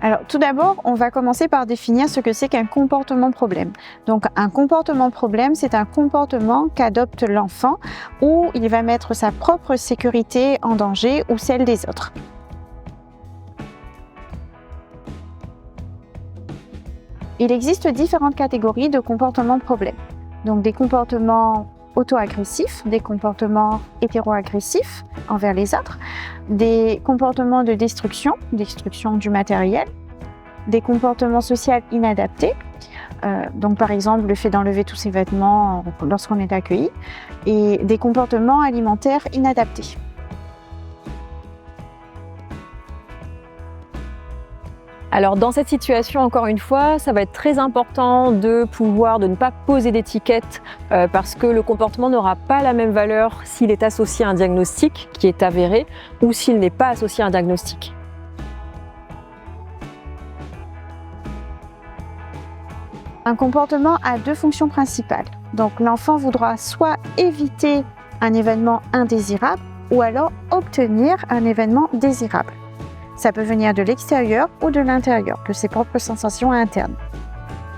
Alors, tout d'abord, on va commencer par définir ce que c'est qu'un comportement problème. Donc, un comportement problème, c'est un comportement qu'adopte l'enfant où il va mettre sa propre sécurité en danger ou celle des autres. Il existe différentes catégories de comportements problèmes. Donc, des comportements auto-agressifs, des comportements hétéro-agressifs envers les autres, des comportements de destruction du matériel, des comportements sociaux inadaptés, donc par exemple le fait d'enlever tous ses vêtements lorsqu'on est accueilli, et des comportements alimentaires inadaptés. Alors dans cette situation, encore une fois, ça va être très important de ne pas poser d'étiquette parce que le comportement n'aura pas la même valeur s'il est associé à un diagnostic qui est avéré ou s'il n'est pas associé à un diagnostic. Un comportement a deux fonctions principales. Donc l'enfant voudra soit éviter un événement indésirable ou alors obtenir un événement désirable. Ça peut venir de l'extérieur ou de l'intérieur, de ses propres sensations internes.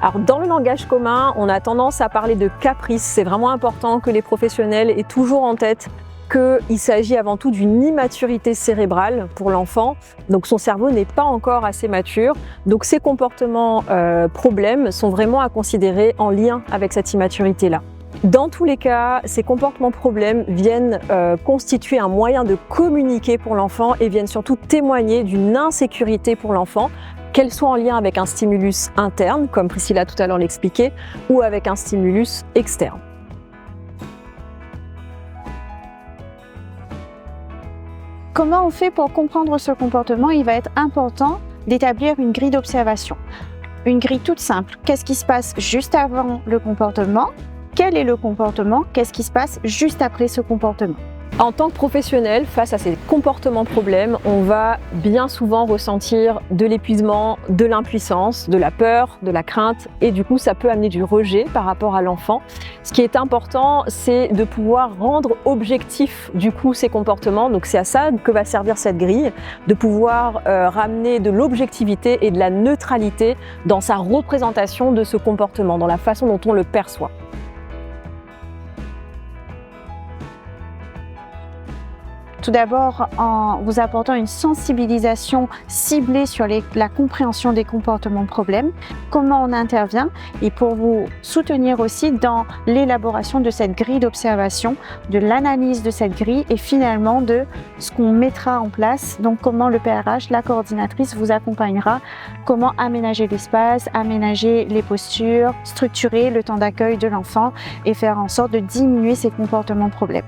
Alors dans le langage commun, on a tendance à parler de caprice. C'est vraiment important que les professionnels aient toujours en tête qu'il s'agit avant tout d'une immaturité cérébrale pour l'enfant. Donc son cerveau n'est pas encore assez mature. Donc ces comportements problèmes sont vraiment à considérer en lien avec cette immaturité-là. Dans tous les cas, ces comportements problèmes viennent constituer un moyen de communiquer pour l'enfant et viennent surtout témoigner d'une insécurité pour l'enfant, qu'elle soit en lien avec un stimulus interne, comme Priscilla tout à l'heure l'expliquait, ou avec un stimulus externe. Comment on fait pour comprendre ce comportement? Il va être important d'établir une grille d'observation. Une grille toute simple. Qu'est-ce qui se passe juste avant le comportement? Quel est le comportement? Qu'est-ce qui se passe juste après ce comportement? En tant que professionnel, face à ces comportements problèmes, on va bien souvent ressentir de l'épuisement, de l'impuissance, de la peur, de la crainte et du coup ça peut amener du rejet par rapport à l'enfant. Ce qui est important, c'est de pouvoir rendre objectif du coup ces comportements. Donc c'est à ça que va servir cette grille, de pouvoir ramener de l'objectivité et de la neutralité dans sa représentation de ce comportement, dans la façon dont on le perçoit. Tout d'abord en vous apportant une sensibilisation ciblée sur la compréhension des comportements problèmes, comment on intervient et pour vous soutenir aussi dans l'élaboration de cette grille d'observation, de l'analyse de cette grille et finalement de ce qu'on mettra en place, donc comment le PRH, la coordinatrice vous accompagnera, comment aménager l'espace, aménager les postures, structurer le temps d'accueil de l'enfant et faire en sorte de diminuer ces comportements problèmes.